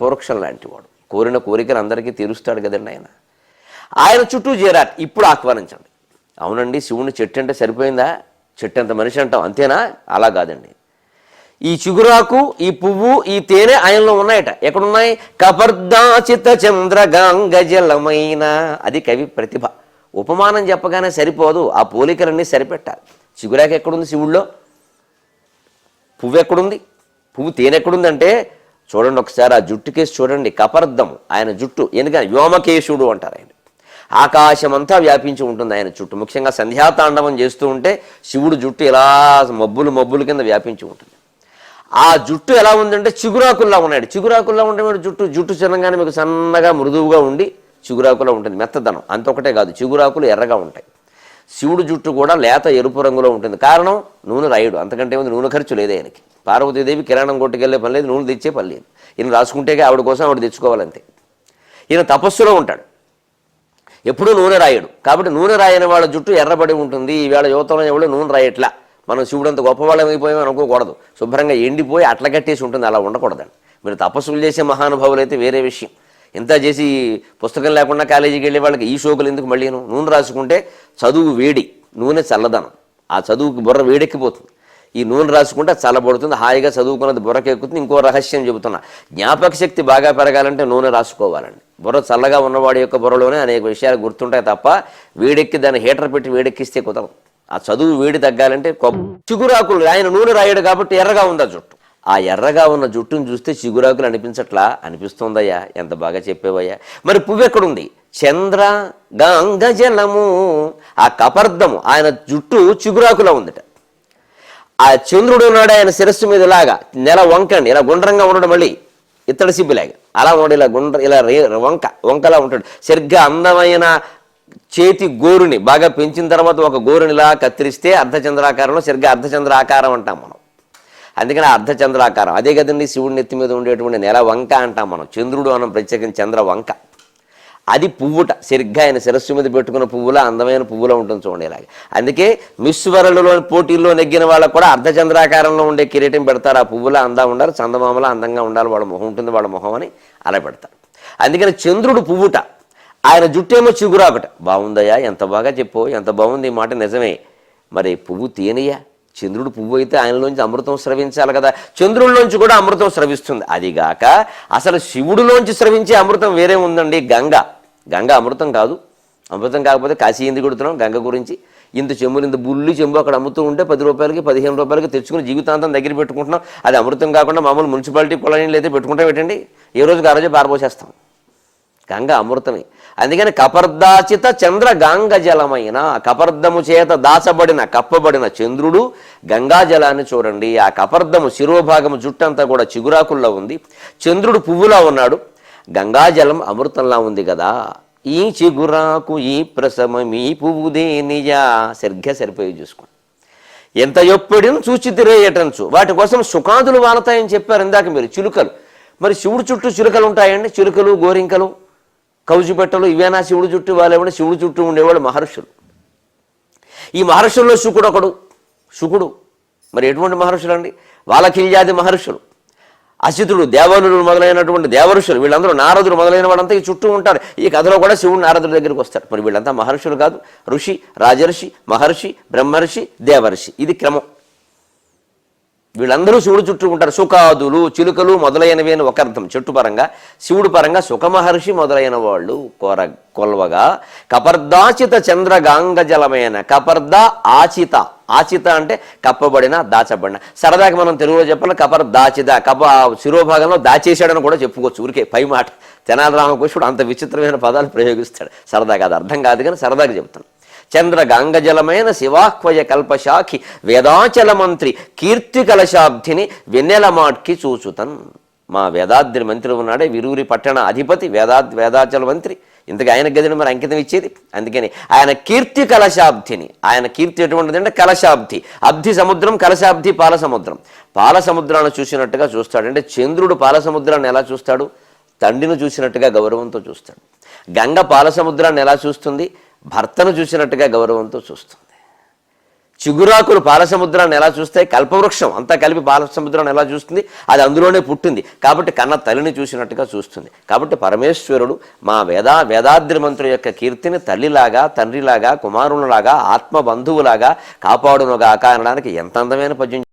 కల్పవృక్షం లాంటివాడు, కోరిన కోరికలు అందరికీ తీరుస్తాడు కదండి ఆయన. ఆయన చుట్టూ చేరారు. ఇప్పుడు ఆహ్వానించండి. అవునండి, శివుని చెట్టు అంటే సరిపోయిందా? చెట్టు అంత మనిషి అంటాం అంతేనా? అలా కాదండి. ఈ చిగురాకు, ఈ పువ్వు, ఈ తేనె ఆయనలో ఉన్నాయట. ఎక్కడున్నాయి? కపర్దాచిత చంద్రగాంగజలమైన. అది కవి ప్రతిభ. ఉపమానం చెప్పగానే సరిపోదు, ఆ పోలికలన్నీ సరిపెట్టాలి. చిగురాకు ఎక్కడుంది శివుల్లో? పువ్వు ఎక్కడుంది? పువ్వు తేనె ఎక్కడుందంటే చూడండి ఒకసారి, ఆ జుట్టు కేసు చూడండి. కపర్దము ఆయన జుట్టు. ఎందుకని వ్యోమకేశుడు అంటారు ఆయన. ఆకాశమంతా వ్యాపించి ఉంటుంది ఆయన చుట్టూ. ముఖ్యంగా సంధ్యాతాండవం చేస్తూ ఉంటే శివుడు జుట్టు ఇలా మబ్బులు కింద వ్యాపించి ఉంటుంది. ఆ జుట్టు ఎలా ఉందంటే చిగురాకుల్లా ఉన్నాడు. చిగురాకుల్లా ఉంటే జుట్టు చిన్నగానే మీకు సన్నగా మృదువుగా ఉండి చిగురాకులా ఉంటుంది, మెత్తదనం. అంతొకటే కాదు, చిగురాకులు ఎర్రగా ఉంటాయి. శివుడు జుట్టు కూడా లేత ఎరుపు రంగులో ఉంటుంది. కారణం నూనె రాయుడు, అంతకంటే ఉంది నూనె ఖర్చు లేదే ఆయనకి. పార్వతీదేవి కిరాణం కొట్టుకెళ్లే పని లేదు, నూనె తెచ్చే పని లేదు. ఈయన రాసుకుంటేగా ఆవిడ కోసం ఆవిడ తెచ్చుకోవాలంతే. ఈయన తపస్సులో ఉంటాడు, ఎప్పుడూ నూనె రాయడు. కాబట్టి నూనె రాయని వాళ్ళ జుట్టు ఎర్రబడి ఉంటుంది. ఈవేళ యువతలో ఎవడో నూనె రాయట్లా. మనం శివుడు అంత గొప్పవాళ్ళం అయిపోయామని అనుకోకూడదు. శుభ్రంగా ఎండిపోయి అట్ల కట్టేసి ఉంటుంది, అలా ఉండకూడదండి. మీరు తపస్సులు చేసే మహానుభావులు అయితే వేరే విషయం. ఇంత చేసి పుస్తకం లేకుండా కాలేజీకి వెళ్ళే వాళ్ళకి ఈ షోకులు ఎందుకు? మళ్ళీ నూనె రాసుకుంటే చదువు వేడి, నూనె చల్లదనం. ఆ చదువుకి బుర్ర వేడెక్కిపోతుంది. ఈ నూనె రాసుకుంటే చల్లబడుతుంది, హాయిగా చదువుకున్నది బుర్రకెక్కుతుంది. ఇంకో రహస్యం చెబుతున్నా, జ్ఞాపక శక్తి బాగా పెరగాలంటే నూనె రాసుకోవాలండి. బుర్ర చల్లగా ఉన్నవాడి యొక్క బుర్రలోనే అనేక విషయాలు గుర్తుంటాయి తప్ప వేడెక్కి దాన్ని హీటర్ పెట్టి వేడెక్కిస్తే కుదరదు. ఆ చదువు వేడి తగ్గాలంటే చిగురాకులు. ఆయన నూనె రాయడు కాబట్టి ఎర్రగా ఉంది ఆ జుట్టు. ఆ ఎర్రగా ఉన్న జుట్టును చూస్తే చిగురాకులు అనిపించట్లా? అనిపిస్తుందయ్యా, ఎంత బాగా చెప్పేవయ్యా. మరి పువ్వు ఎక్కడుంది? చంద్ర గంగజలము. ఆ కపర్దము ఆయన జుట్టు చిగురాకులా ఉందట. ఆ చంద్రుడు ఉన్నాడు ఆయన శిరస్సు మీద ఇలాగా నెల వంకండి, ఇలా గుండ్రంగా ఉండడం, మళ్ళీ ఇత్తడి సిబ్బిలాగా అలా ఉన్నాడు, ఇలా వంకలా ఉంటాడు. సరిగ్గా అందమైన చేతి గోరుని బాగా పెంచిన తర్వాత ఒక గోరుని ఇలా కత్తిరిస్తే అర్ధచంద్రాకారంలో, సరిగ్గా అర్ధచంద్ర ఆకారం అంటాం మనం. అందుకని అర్ధచంద్రాకారం అదే కదండి. శివుడి నెత్తి మీద ఉండేటువంటి నెల వంక అంటాం మనం. చంద్రుడు అనం ప్రత్యేకించి చంద్ర వంక. అది పువ్వుట. సరిగ్గా ఆయన శిరస్సు మీద పెట్టుకున్న పువ్వులా, అందమైన పువ్వులో ఉంటుంది చూడండి ఇలాగే. అందుకే మిస్ వరల్డ్లో పోటీల్లో నెగ్గిన వాళ్ళకు కూడా అర్ధచంద్రాకారంలో ఉండే కిరీటం పెడతారు. ఆ పువ్వులా అందా ఉండాలి, చందమామలా అందంగా ఉండాలి వాళ్ళ మొహం ఉంటుంది, వాళ్ళ మొహం అని అలా పెడతారు. అందుకని చంద్రుడు పువ్వుట, ఆయన జుట్టేమో చిగురాకుట. బాగుందయ్యా, ఎంత బాగా చెప్పు, ఎంత బాగుంది ఈ మాట. నిజమే. మరి పువ్వు తేనెయ్యా? చంద్రుడు పువ్వు అయితే ఆయనలోంచి అమృతం స్రవించాలి కదా. చంద్రుడిలోంచి కూడా అమృతం స్రవిస్తుంది. అదిగాక అసలు శివుడిలోంచి స్రవించే అమృతం వేరే ఉందండి. గంగ అమృతం కాదు. అమృతం కాకపోతే కాశీ ఎందుకు కొడుతున్నాం? గంగ గురించి ఇంత చెంబులు, ఇంత బుల్లి చెంబు అక్కడ అమ్ముతూ ఉంటే 10 రూపాయలకి 15 రూపాయలకి తెచ్చుకుని జీవితాంతం దగ్గర పెట్టుకుంటున్నాం. అది అమృతం కాకుండా మామూలు మున్సిపాలిటీ కుళాయిలు అయితే పెట్టుకుంటాం పెట్టండి, ఏ రోజుకి ఆ రోజే పారబోసేస్తాం. గంగ అమృతమే. అందుకని కపర్దాచిత చంద్ర గాంగజలమైన, కపర్దము చేత దాచబడిన కప్పబడిన చంద్రుడు గంగాజలాన్ని చూడండి. ఆ కపర్దము శిరోభాగము జుట్టంతా కూడా చిగురాకుల్లో ఉంది. చంద్రుడు పువ్వులా ఉన్నాడు, గంగాజలం అమృతంలా ఉంది కదా. ఈ చిగురాకు ఈ ప్రసమం ఈ పువ్వుదేనియా. సరిగ్గా సరిపోయి చూసుకోండి. ఎంత ఎప్పుడిని చూచి తిరేయటంచు. వాటి కోసం సుఖాదులు వానతాయని చెప్పారు ఇందాక మీరు. చిలుకలు. మరి శివుడు చుట్టూ చిలుకలు ఉంటాయండి. చిలుకలు, గోరింకలు, కౌజుపెట్టలు ఇవేనా శివుడు చుట్టూ? వాళ్ళేమన్నా శివుడు చుట్టూ ఉండేవాళ్ళు మహర్షులు. ఈ మహర్షుల్లో శుకుడు ఒకడు. శుకుడు మరి ఎటువంటి మహర్షులు అండి? వాలకిల్యాది మహర్షులు, అసితుడు, దేవనులు మొదలైనటువంటి దేవఋషులు, వీళ్ళందరూ నారదులు మొదలైన వాళ్ళంతా ఈ చుట్టూ ఉంటారు. ఈ కథలో కూడా శివుడు నారదుడి దగ్గరికి వస్తారు. మరి వీళ్ళంతా మహర్షులు కాదు. ఋషి, రాజర్షి, మహర్షి, బ్రహ్మర్షి, దేవర్షి. ఇది క్రమం. వీళ్ళందరూ శివుడు చుట్టూ ఉంటారు. సుఖాదులు, చిలుకలు మొదలైనవి అని ఒక అర్థం చెట్టు పరంగా. శివుడు పరంగా సుఖమహర్షి మొదలైన వాళ్ళు కొల్వగా కపర్దాచిత చంద్ర గాంగజలమైన. కపర్ద ఆచిత. ఆచిత అంటే కప్పబడిన, దాచబడిన. సరదాగా మనం తెలుగులో చెప్పాలి కపర్దాచిత. శిరోభాగంలో దాచేశాడని కూడా చెప్పుకోవచ్చు. ఊరికే పై మాట. తెనాలి రామకృష్ణుడు అంత విచిత్రమైన పదాలు ప్రయోగిస్తాడు. సరదాగా అది అర్థం కాదు కానీ సరదాగా చెప్తాను. చంద్ర గంగజలమైన శివాహ్వయ కల్పశాఖి వేదాచల మంత్రి కీర్తి కలశాబ్ధిని వెన్నెల మాట్కి చూచుతన్. మా వేదాద్రి మంత్రి ఉన్నాడే, విరూరి పట్టణ అధిపతి, వేదాచల మంత్రి. ఇంతగా ఆయన గదిని మరి అంకితం ఇచ్చేది. అందుకని ఆయన కీర్తి కలశాబ్ధిని. ఆయన కీర్తి ఎటువంటిది అంటే కలశాబ్ధి. అబ్ధి సముద్రం, కలశాబ్ధి పాల సముద్రం. పాల సముద్రాన్ని చూసినట్టుగా చూస్తాడు. అంటే చంద్రుడు పాల సముద్రాన్ని ఎలా చూస్తాడు? తండ్రిని చూసినట్టుగా గౌరవంతో చూస్తాడు. గంగ పాల సముద్రాన్ని ఎలా చూస్తుంది? భర్తను చూసినట్టుగా గౌరవంతో చూస్తుంది. చిగురాకులు పాలసముద్రాన్ని ఎలా చూస్తాయి, కల్పవృక్షం అంతా కలిపి పాలసముద్రాన్ని ఎలా చూస్తుంది, అది అందులోనే పుట్టింది కాబట్టి కన్న తల్లిని చూసినట్టుగా చూస్తుంది. కాబట్టి పరమేశ్వరుడు మా వేదాద్రి మంత్రుల యొక్క కీర్తిని తల్లిలాగా, తండ్రిలాగా, కుమారునిలాగా, ఆత్మబంధువులాగా కాపాడునుగాక అనడానికి ఎంత అందమైన పద్యం